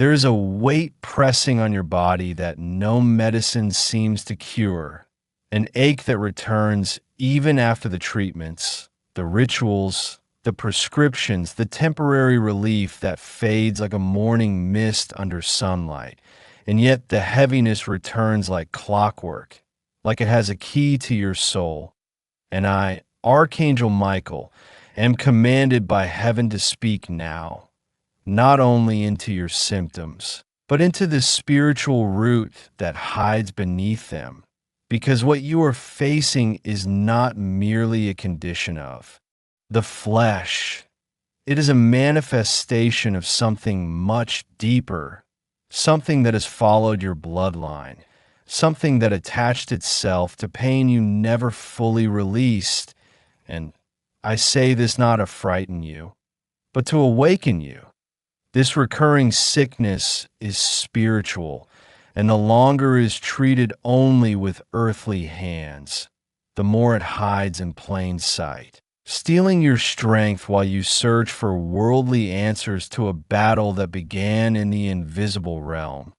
There is a weight pressing on your body that no medicine seems to cure, an ache that returns even after the treatments, the rituals, the prescriptions, the temporary relief that fades like a morning mist under sunlight. And yet the heaviness returns like clockwork, like it has a key to your soul. And I, Archangel Michael, am commanded by heaven to speak now, not only into your symptoms, but into the spiritual root that hides beneath them. Because what you are facing is not merely a condition of the flesh. It is a manifestation of something much deeper, something that has followed your bloodline, something that attached itself to pain you never fully released. And I say this not to frighten you, but to awaken you. This recurring sickness is spiritual, and the longer it is treated only with earthly hands, the more it hides in plain sight, stealing your strength while you search for worldly answers to a battle that began in the invisible realm.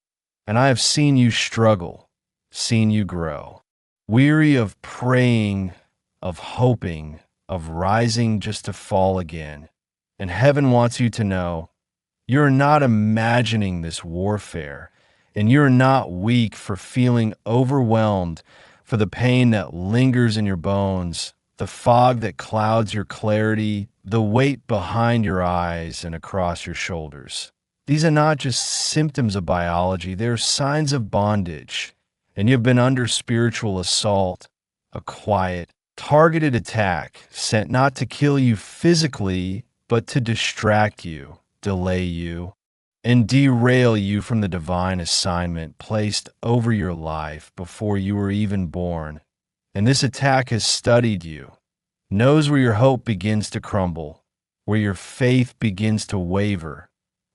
And I have seen you struggle, seen you grow, weary of praying, of hoping, of rising just to fall again. And heaven wants you to know you're not imagining this warfare, and you're not weak for feeling overwhelmed, for the pain that lingers in your bones, the fog that clouds your clarity, the weight behind your eyes and across your shoulders. These are not just symptoms of biology, they're signs of bondage, and you've been under spiritual assault, a quiet, targeted attack sent not to kill you physically, but to distract you, delay you, and derail you from the divine assignment placed over your life before you were even born. And this attack has studied you, knows where your hope begins to crumble, where your faith begins to waver,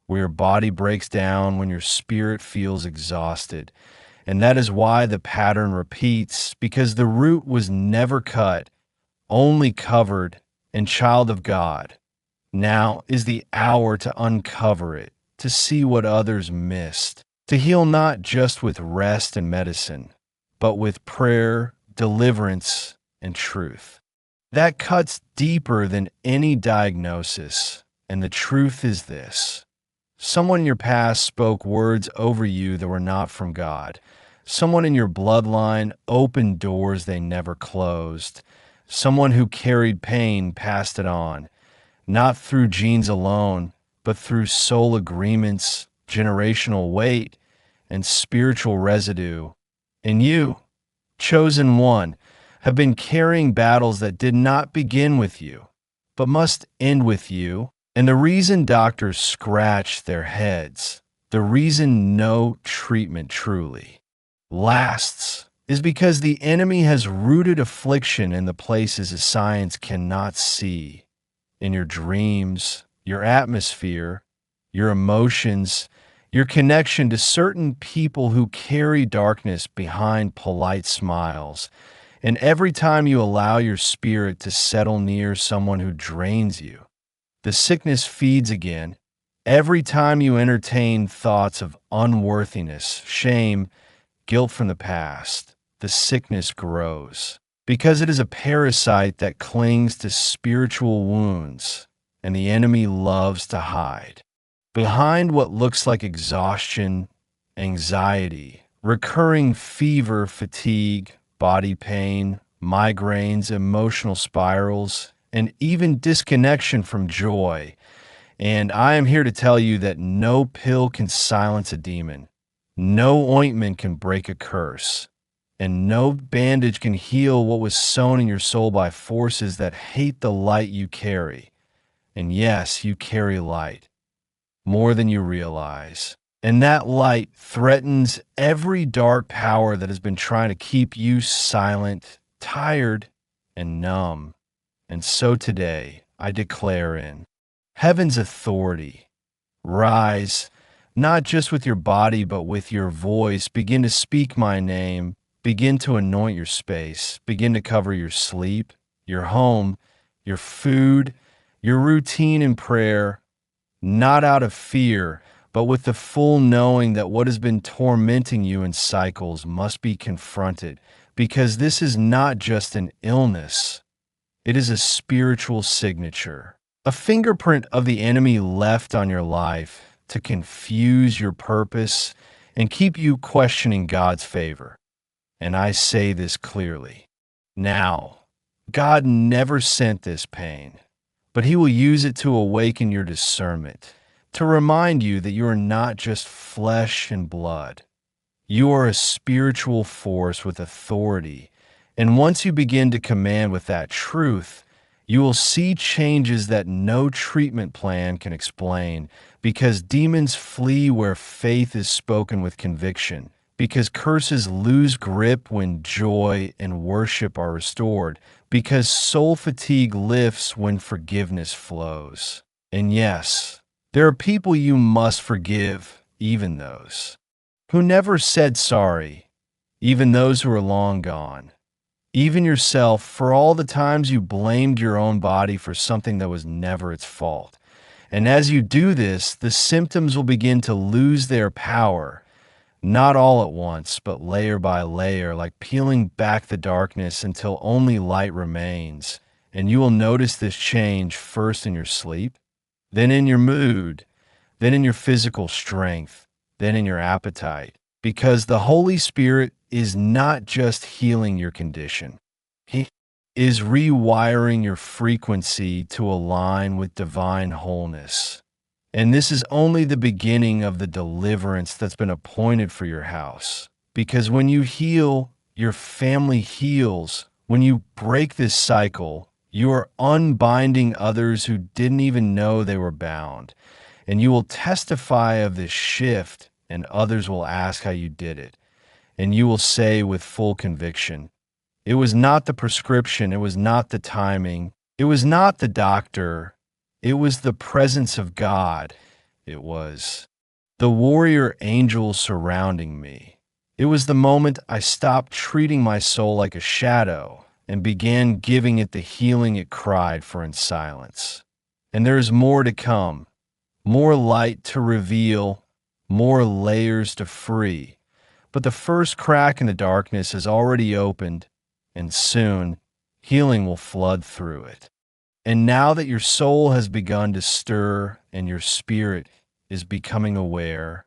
where your body breaks down when your spirit feels exhausted. And that is why the pattern repeats, because the root was never cut, only covered, and child of God. Now is the hour to uncover it, to see what others missed, to heal not just with rest and medicine, but with prayer, deliverance, and truth. That cuts deeper than any diagnosis, and the truth is this. Someone in your past spoke words over you that were not from God. Someone in your bloodline opened doors they never closed. Someone who carried pain passed it on, not through genes alone, but through soul agreements, generational weight, and spiritual residue. And you, chosen one, have been carrying battles that did not begin with you, but must end with you. And the reason doctors scratch their heads, the reason no treatment truly lasts, is because the enemy has rooted affliction in the places that science cannot see. In your dreams, your atmosphere, your emotions, your connection to certain people who carry darkness behind polite smiles. And every time you allow your spirit to settle near someone who drains you, the sickness feeds again. Every time you entertain thoughts of unworthiness, shame, guilt from the past, the sickness grows. Because it is a parasite that clings to spiritual wounds, and the enemy loves to hide. Behind what looks like exhaustion, anxiety, recurring fever, fatigue, body pain, migraines, emotional spirals, and even disconnection from joy. And I am here to tell you that no pill can silence a demon. No ointment can break a curse. And no bandage can heal what was sown in your soul by forces that hate the light you carry. And yes, you carry light, more than you realize. And that light threatens every dark power that has been trying to keep you silent, tired, and numb. And so today, I declare in heaven's authority, rise, not just with your body, but with your voice. Begin to speak my name. Begin to anoint your space. Begin to cover your sleep, your home, your food, your routine in prayer, not out of fear, but with the full knowing that what has been tormenting you in cycles must be confronted, because this is not just an illness, it is a spiritual signature, a fingerprint of the enemy left on your life to confuse your purpose and keep you questioning God's favor. And I say this clearly. Now, God never sent this pain, but He will use it to awaken your discernment, to remind you that you are not just flesh and blood. You are a spiritual force with authority, and once you begin to command with that truth, you will see changes that no treatment plan can explain, because demons flee where faith is spoken with conviction, because curses lose grip when joy and worship are restored, because soul fatigue lifts when forgiveness flows. And yes, there are people you must forgive, even those who never said sorry, even those who are long gone, even yourself for all the times you blamed your own body for something that was never its fault. And as you do this, the symptoms will begin to lose their power, not all at once, but layer by layer, like peeling back the darkness until only light remains. And you will notice this change first in your sleep, then in your mood, then in your physical strength, then in your appetite. Because the Holy Spirit is not just healing your condition. He is rewiring your frequency to align with divine wholeness. And this is only the beginning of the deliverance that's been appointed for your house. Because when you heal, your family heals. When you break this cycle, you are unbinding others who didn't even know they were bound. And you will testify of this shift, and others will ask how you did it. And you will say with full conviction, it was not the prescription, it was not the timing, it was not the doctor, it was the presence of God. It was the warrior angel surrounding me. It was the moment I stopped treating my soul like a shadow and began giving it the healing it cried for in silence. And there is more to come, more light to reveal, more layers to free. But the first crack in the darkness has already opened, and soon healing will flood through it. And now that your soul has begun to stir and your spirit is becoming aware,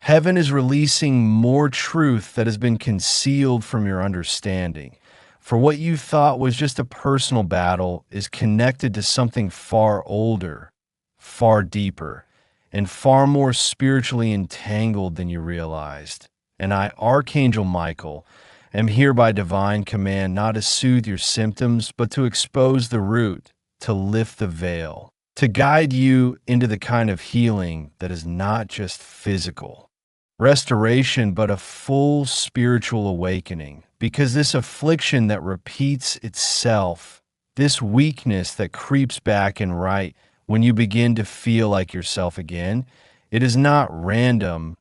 heaven is releasing more truth that has been concealed from your understanding. For what you thought was just a personal battle is connected to something far older, far deeper, and far more spiritually entangled than you realized. And I, Archangel Michael, am here by divine command not to soothe your symptoms, but to expose the root, to lift the veil, to guide you into the kind of healing that is not just physical restoration, but a full spiritual awakening. Because this affliction that repeats itself, this weakness that creeps back and right when you begin to feel like yourself again, it is not random,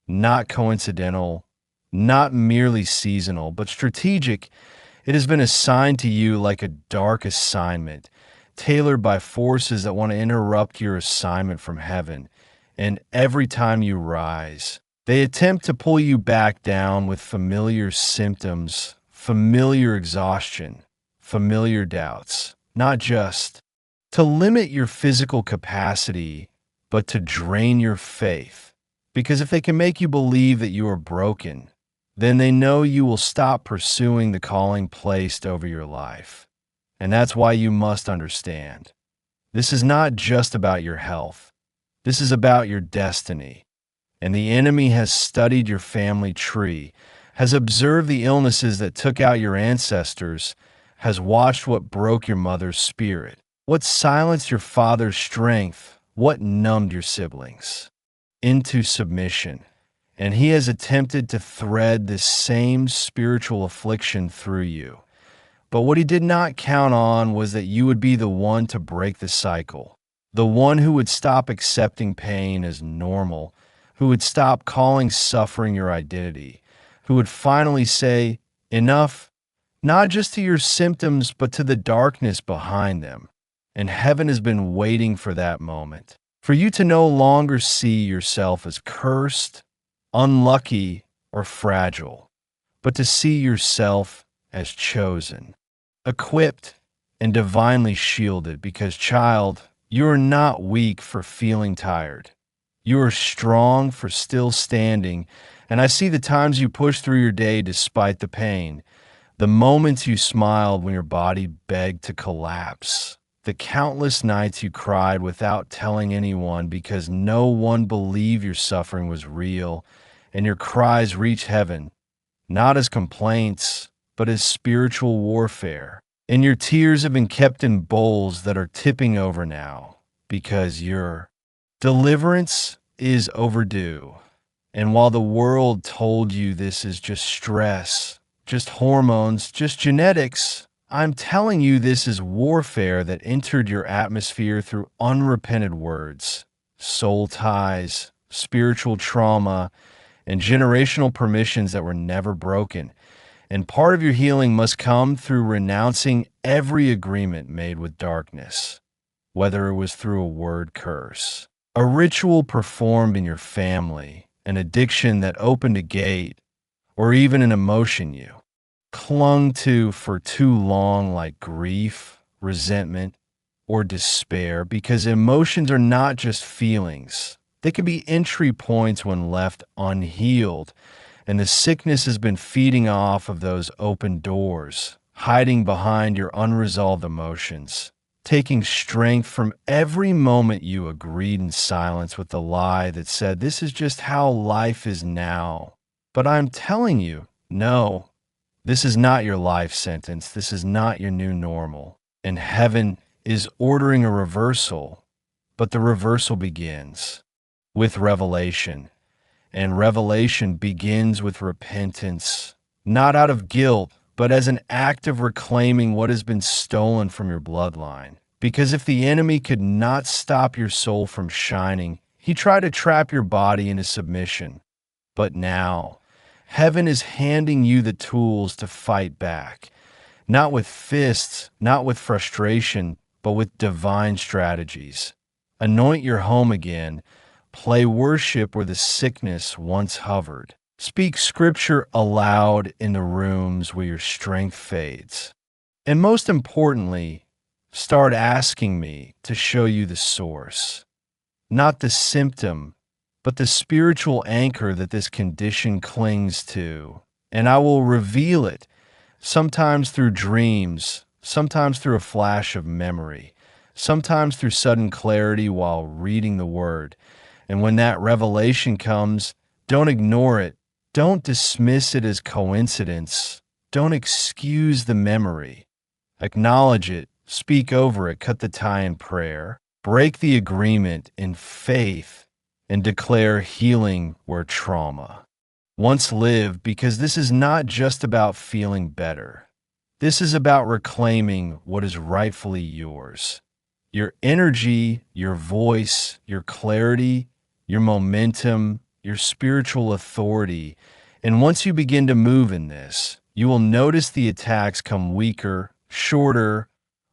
not coincidental, not merely seasonal, but strategic. It has been assigned to you like a dark assignment, tailored by forces that want to interrupt your assignment from heaven. And every time you rise, they attempt to pull you back down with familiar symptoms, familiar exhaustion, familiar doubts, not just to limit your physical capacity, but to drain your faith. Because if they can make you believe that you are broken, then they know you will stop pursuing the calling placed over your life. And that's why you must understand. This is not just about your health. This is about your destiny. And the enemy has studied your family tree, has observed the illnesses that took out your ancestors, has watched what broke your mother's spirit, what silenced your father's strength, what numbed your siblings into submission. And he has attempted to thread this same spiritual affliction through you. But what he did not count on was that you would be the one to break the cycle, the one who would stop accepting pain as normal, who would stop calling suffering your identity, who would finally say, enough, not just to your symptoms, but to the darkness behind them. And heaven has been waiting for that moment. For you to no longer see yourself as cursed, unlucky, or fragile, but to see yourself as chosen, equipped, and divinely shielded because, child, you are not weak for feeling tired. You are strong for still standing, and I see the times you push through your day despite the pain, the moments you smiled when your body begged to collapse, the countless nights you cried without telling anyone because no one believed your suffering was real, and your cries reached heaven, not as complaints, but as spiritual warfare. And your tears have been kept in bowls that are tipping over now because your deliverance is overdue. And while the world told you this is just stress, just hormones, just genetics, I'm telling you this is warfare that entered your atmosphere through unrepented words, soul ties, spiritual trauma, and generational permissions that were never broken. And part of your healing must come through renouncing every agreement made with darkness, whether it was through a word curse, a ritual performed in your family, an addiction that opened a gate, or even an emotion you clung to for too long, like grief, resentment, or despair, because emotions are not just feelings. They can be entry points when left unhealed, and the sickness has been feeding off of those open doors, hiding behind your unresolved emotions, taking strength from every moment you agreed in silence with the lie that said, this is just how life is now. But I'm telling you, no, this is not your life sentence. This is not your new normal. And heaven is ordering a reversal, but the reversal begins with revelation. And revelation begins with repentance, not out of guilt, but as an act of reclaiming what has been stolen from your bloodline. Because if the enemy could not stop your soul from shining, he tried to trap your body into submission. But now, heaven is handing you the tools to fight back, not with fists, not with frustration, but with divine strategies. Anoint your home again. Play worship where the sickness once hovered. Speak scripture aloud in the rooms where your strength fades. And most importantly, start asking me to show you the source, not the symptom, but the spiritual anchor that this condition clings to. And I will reveal it, sometimes through dreams, sometimes through a flash of memory, sometimes through sudden clarity while reading the word. And when that revelation comes, don't ignore it. Don't dismiss it as coincidence. Don't excuse the memory. Acknowledge it, speak over it, cut the tie in prayer, break the agreement in faith, and declare healing where trauma once lived, because this is not just about feeling better. This is about reclaiming what is rightfully yours. Your energy, your voice, your clarity, your momentum, your spiritual authority. And once you begin to move in this, you will notice the attacks come weaker, shorter,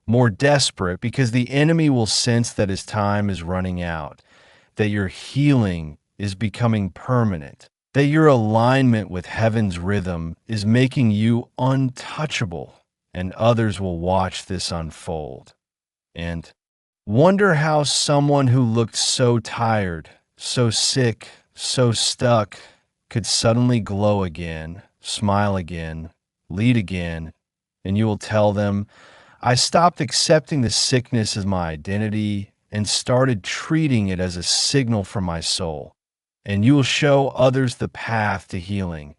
more desperate, because the enemy will sense that his time is running out, that your healing is becoming permanent, that your alignment with heaven's rhythm is making you untouchable, and others will watch this unfold and wonder how someone who looked so tired, so sick, so stuck, could suddenly glow again, smile again, lead again, and you will tell them, I stopped accepting the sickness as my identity and started treating it as a signal from my soul. And you will show others the path to healing,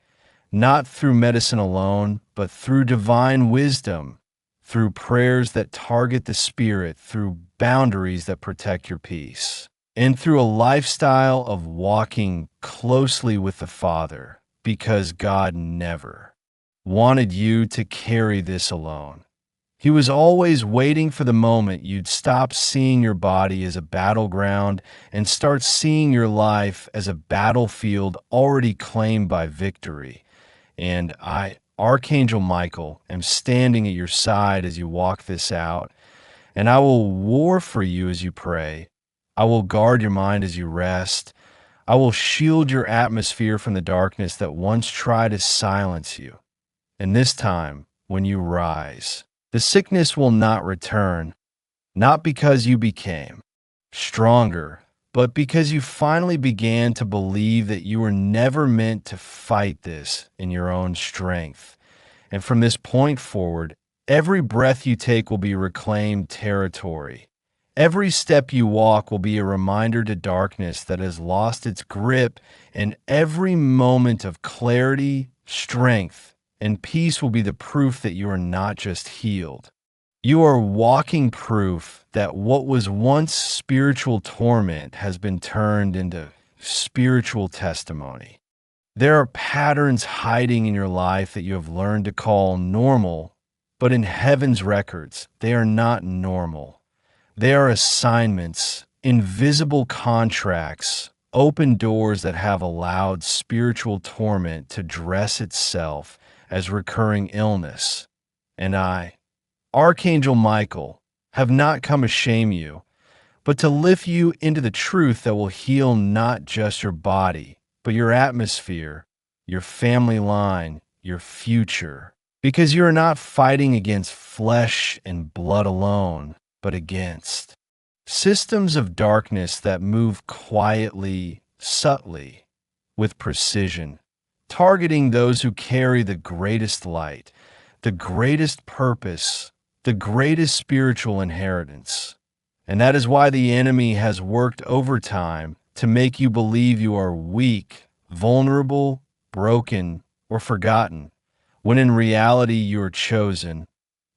not through medicine alone, but through divine wisdom, through prayers that target the spirit, through boundaries that protect your peace, and through a lifestyle of walking closely with the Father, because God never wanted you to carry this alone. He was always waiting for the moment you'd stop seeing your body as a battleground and start seeing your life as a battlefield already claimed by victory. And I, Archangel Michael, am standing at your side as you walk this out, and I will war for you as you pray. I will guard your mind as you rest. I will shield your atmosphere from the darkness that once tried to silence you. And this time, when you rise, the sickness will not return, not because you became stronger, but because you finally began to believe that you were never meant to fight this in your own strength. And from this point forward, every breath you take will be reclaimed territory. Every step you walk will be a reminder to darkness that has lost its grip, and every moment of clarity, strength, and peace will be the proof that you are not just healed. You are walking proof that what was once spiritual torment has been turned into spiritual testimony. There are patterns hiding in your life that you have learned to call normal, but in heaven's records, they are not normal. They are assignments, invisible contracts, open doors that have allowed spiritual torment to dress itself as recurring illness. And I, Archangel Michael, have not come to shame you, but to lift you into the truth that will heal not just your body, but your atmosphere, your family line, your future. Because you are not fighting against flesh and blood alone, but against systems of darkness that move quietly, subtly, with precision, targeting those who carry the greatest light, the greatest purpose, the greatest spiritual inheritance. And that is why the enemy has worked overtime to make you believe you are weak, vulnerable, broken, or forgotten, when in reality you are chosen,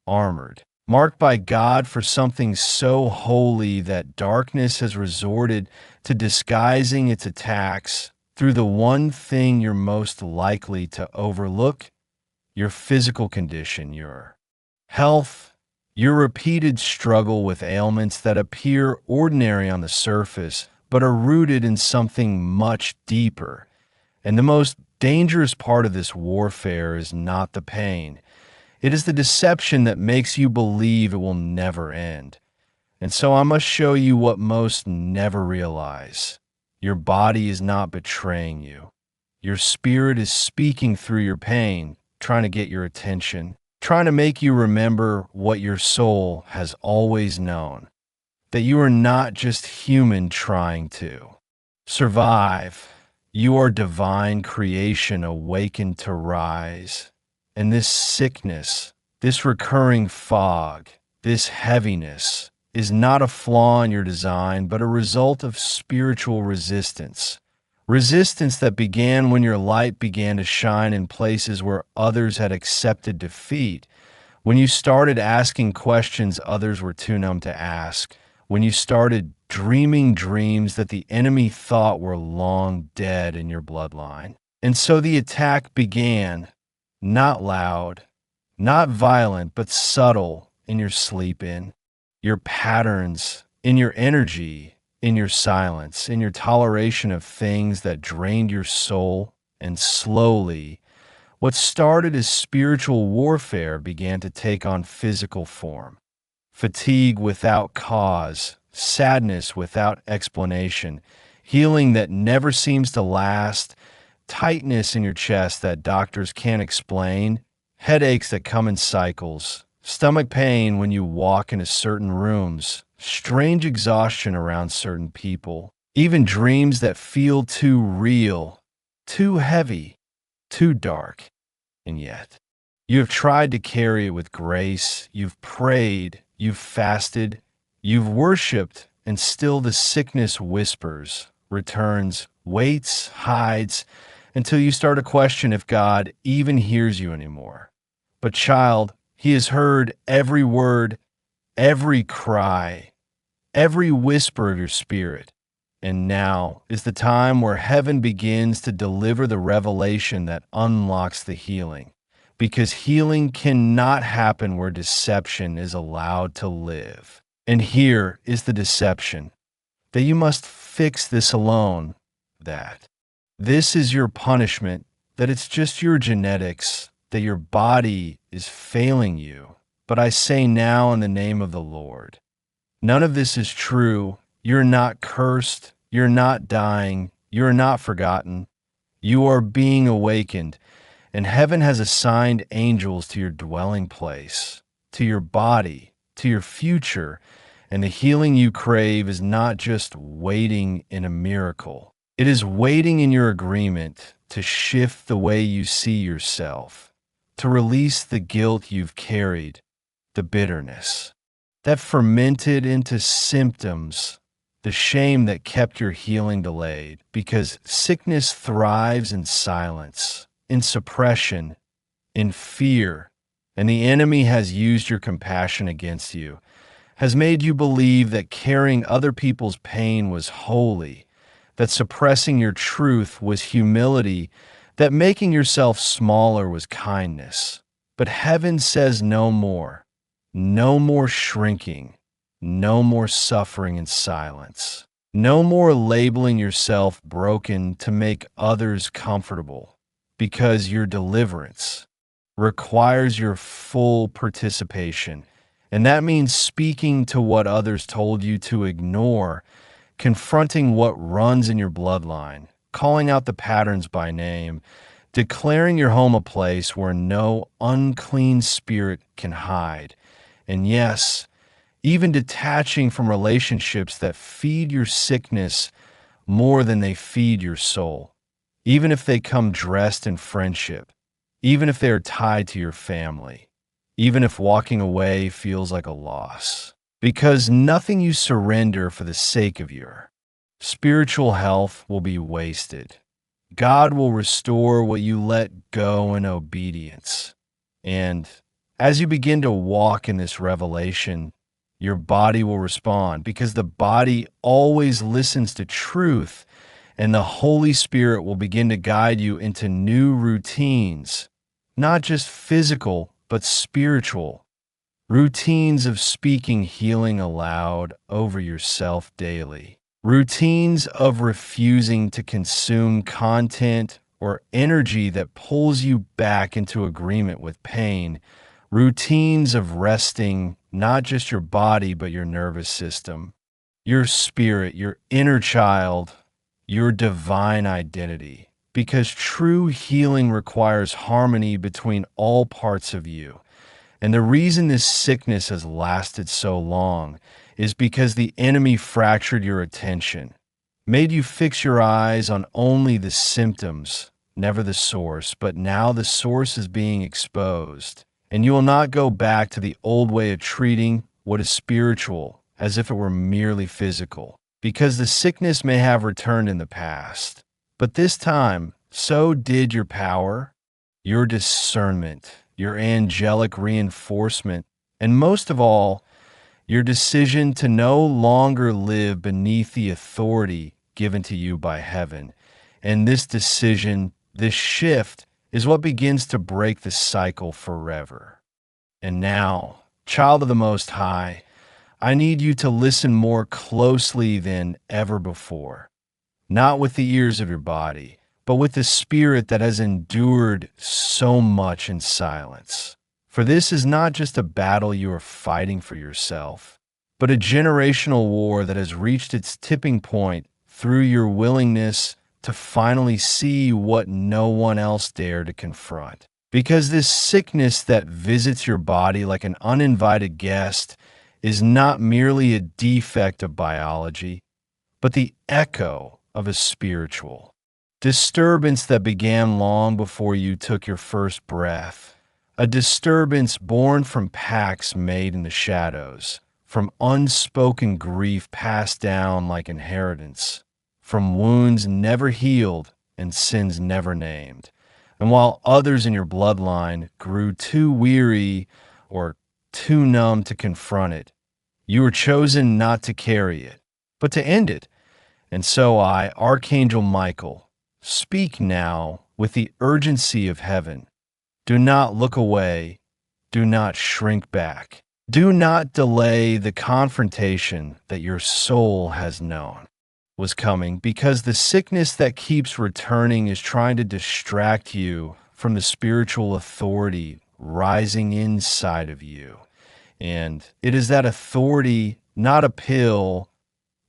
armored, marked by God for something so holy that darkness has resorted to disguising its attacks through the one thing you're most likely to overlook: your physical condition, your health, your repeated struggle with ailments that appear ordinary on the surface, but are rooted in something much deeper. And the most dangerous part of this warfare is not the pain. It is the deception that makes you believe it will never end. And so I must show you what most never realize. Your body is not betraying you. Your spirit is speaking through your pain, trying to get your attention, trying to make you remember what your soul has always known, that you are not just human trying to survive. You are divine creation awakened to rise. And this sickness, this recurring fog, this heaviness is not a flaw in your design, but a result of spiritual resistance. Resistance that began when your light began to shine in places where others had accepted defeat, when you started asking questions others were too numb to ask, when you started dreaming dreams that the enemy thought were long dead in your bloodline. And so the attack began, not loud, not violent, but subtle, in your sleep, in your patterns, in your energy, in your silence, in your toleration of things that drained your soul. And slowly, what started as spiritual warfare began to take on physical form. Fatigue without cause, sadness without explanation, healing that never seems to last, tightness in your chest that doctors can't explain, headaches that come in cycles, stomach pain when you walk into certain rooms, strange exhaustion around certain people, even dreams that feel too real, too heavy, too dark. And yet, you have tried to carry it with grace, you've prayed, you've fasted, you've worshiped, and still the sickness whispers, returns, waits, hides, until you start to question if God even hears you anymore. But child, He has heard every word, every cry, every whisper of your spirit. And now is the time where heaven begins to deliver the revelation that unlocks the healing. Because healing cannot happen where deception is allowed to live. And here is the deception: that you must fix this alone, that this is your punishment, that it's just your genetics, that your body is failing you. But I say now in the name of the Lord, none of this is true. You're not cursed. You're not dying. You're not forgotten. You are being awakened, and heaven has assigned angels to your dwelling place, to your body, to your future, and the healing you crave is not just waiting in a miracle. It is waiting in your agreement to shift the way you see yourself, to release the guilt you've carried, the bitterness that fermented into symptoms, the shame that kept your healing delayed, because sickness thrives in silence, in suppression, in fear, and the enemy has used your compassion against you, has made you believe that carrying other people's pain was holy, that suppressing your truth was humility, that making yourself smaller was kindness. But heaven says no more. No more shrinking. No more suffering in silence. No more labeling yourself broken to make others comfortable, because your deliverance requires your full participation. And that means speaking to what others told you to ignore, confronting what runs in your bloodline, calling out the patterns by name, declaring your home a place where no unclean spirit can hide. And yes, even detaching from relationships that feed your sickness more than they feed your soul, even if they come dressed in friendship, even if they are tied to your family, even if walking away feels like a loss. Because nothing you surrender for the sake of your spiritual health will be wasted. God will restore what you let go in obedience. And as you begin to walk in this revelation, your body will respond, because the body always listens to truth, and the Holy Spirit will begin to guide you into new routines, not just physical, but spiritual. Routines of speaking healing aloud over yourself daily. Routines of refusing to consume content or energy that pulls you back into agreement with pain. Routines of resting not just your body, but your nervous system, your spirit, your inner child, your divine identity. Because true healing requires harmony between all parts of you. And the reason this sickness has lasted so long is because the enemy fractured your attention, made you fix your eyes on only the symptoms, never the source. But now the source is being exposed, and you will not go back to the old way of treating what is spiritual as if it were merely physical, because the sickness may have returned in the past. But this time, so did your power, your discernment, your angelic reinforcement, and most of all, your decision to no longer live beneath the authority given to you by heaven. And this decision, this shift, is what begins to break the cycle forever. And now, child of the Most High, I need you to listen more closely than ever before, not with the ears of your body, but with the spirit that has endured so much in silence. For this is not just a battle you are fighting for yourself, but a generational war that has reached its tipping point through your willingness to finally see what no one else dared to confront. Because this sickness that visits your body like an uninvited guest is not merely a defect of biology, but the echo of a spiritual disturbance that began long before you took your first breath, a disturbance born from pacts made in the shadows, from unspoken grief passed down like inheritance, from wounds never healed and sins never named. And while others in your bloodline grew too weary or too numb to confront it, you were chosen not to carry it, but to end it. And so I, Archangel Michael, speak now with the urgency of heaven. Do not look away. Do not shrink back. Do not delay the confrontation that your soul has known was coming, because the sickness that keeps returning is trying to distract you from the spiritual authority rising inside of you. And it is that authority, not a pill,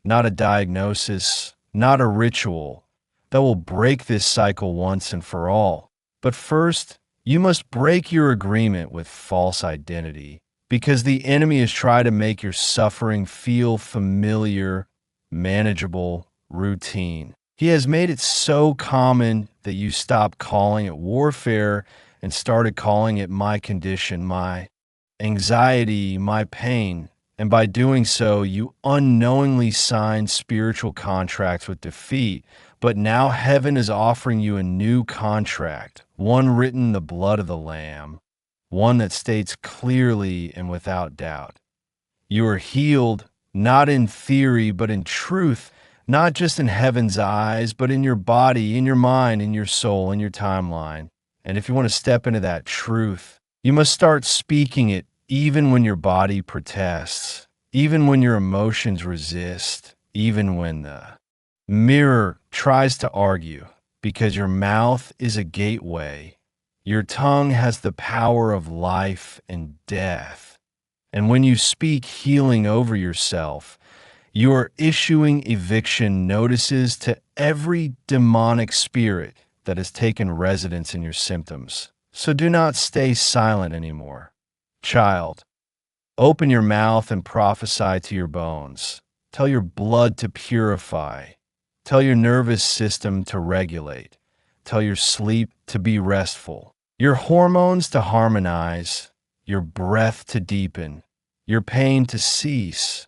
not a diagnosis, not a ritual that will break this cycle once and for all. But first, you must break your agreement with false identity, because the enemy has tried to make your suffering feel familiar, manageable, routine. He has made it so common that you stopped calling it warfare and started calling it my condition, my anxiety, my pain. And by doing so, you unknowingly signed spiritual contracts with defeat. But now heaven is offering you a new contract, one written in the blood of the Lamb, one that states clearly and without doubt. You are healed, not in theory, but in truth, not just in heaven's eyes, but in your body, in your mind, in your soul, in your timeline. And if you want to step into that truth, you must start speaking it even when your body protests, even when your emotions resist, even when the mirror tries to argue, because your mouth is a gateway. Your tongue has the power of life and death. And when you speak healing over yourself, you are issuing eviction notices to every demonic spirit that has taken residence in your symptoms. So do not stay silent anymore. Child, open your mouth and prophesy to your bones. Tell your blood to purify. Tell your nervous system to regulate. Tell your sleep to be restful. Your hormones to harmonize. Your breath to deepen. Your pain to cease,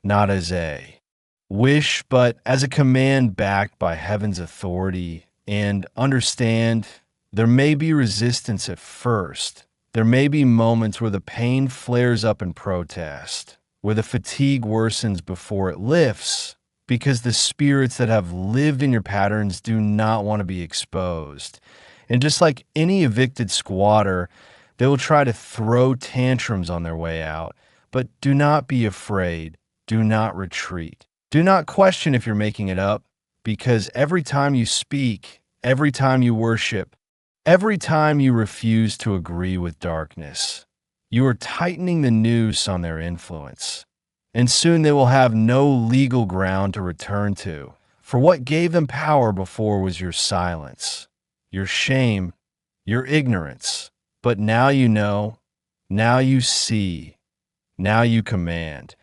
not as a wish, but as a command backed by heaven's authority. And understand, there may be resistance at first. There may be moments where the pain flares up in protest, where the fatigue worsens before it lifts, because the spirits that have lived in your patterns do not want to be exposed. And just like any evicted squatter, they will try to throw tantrums on their way out. But do not be afraid. Do not retreat. Do not question if you're making it up, because every time you speak, every time you worship, every time you refuse to agree with darkness, you are tightening the noose on their influence. And soon they will have no legal ground to return to, for what gave them power before was your silence, your shame, your ignorance. But now you know, now you see, now you command.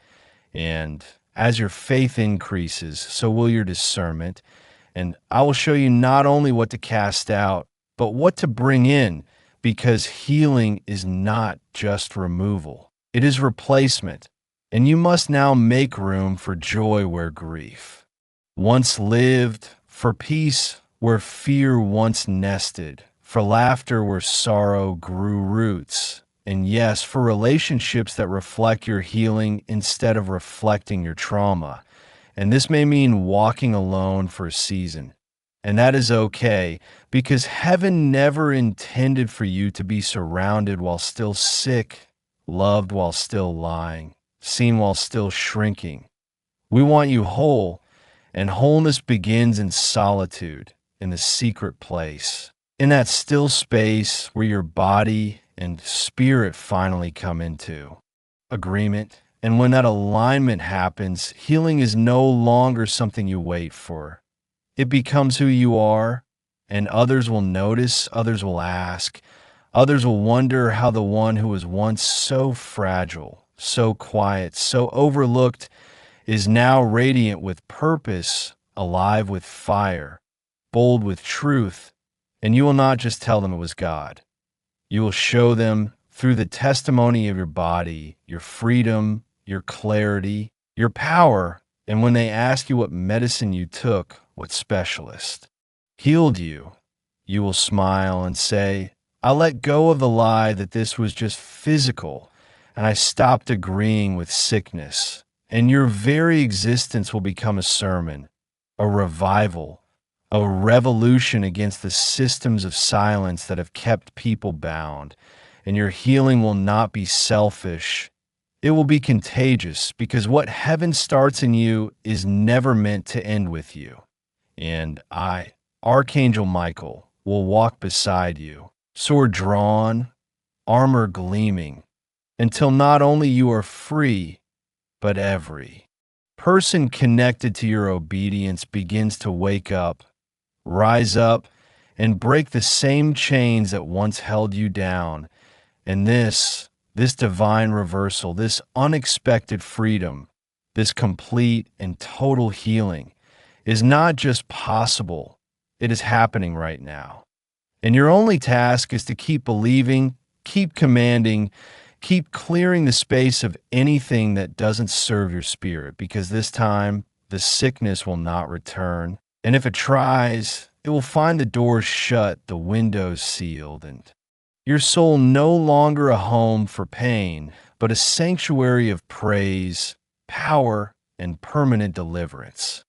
And as your faith increases, so will your discernment. And I will show you not only what to cast out, but what to bring in, because healing is not just removal. It is replacement. And you must now make room for joy where grief once lived, for peace where fear once nested, for laughter where sorrow grew roots. And yes, for relationships that reflect your healing instead of reflecting your trauma. And this may mean walking alone for a season. And that is okay, because heaven never intended for you to be surrounded while still sick, loved while still lying, seen while still shrinking. We want you whole, and wholeness begins in solitude, in the secret place, in that still space where your body and spirit finally come into agreement. And when that alignment happens, healing is no longer something you wait for. It becomes who you are, and others will notice, others will ask, others will wonder how the one who was once so fragile, so quiet, so overlooked, is now radiant with purpose, alive with fire, bold with truth. And you will not just tell them it was God. You will show them through the testimony of your body, your freedom, your clarity, your power. And when they ask you what medicine you took, what specialist healed you, you will smile and say, I let go of the lie that this was just physical, and I stopped agreeing with sickness. And your very existence will become a sermon, a revival, a revolution against the systems of silence that have kept people bound. And your healing will not be selfish. It will be contagious, because what heaven starts in you is never meant to end with you. And I, Archangel Michael, will walk beside you, sword drawn, armor gleaming, until not only you are free, but every person connected to your obedience begins to wake up, rise up, and break the same chains that once held you down. And this divine reversal, this unexpected freedom, this complete and total healing is not just possible, it is happening right now. And your only task is to keep believing, keep commanding, keep clearing the space of anything that doesn't serve your spirit, because this time the sickness will not return. And if it tries, it will find the doors shut, the windows sealed, and your soul no longer a home for pain, but a sanctuary of praise, power, and permanent deliverance.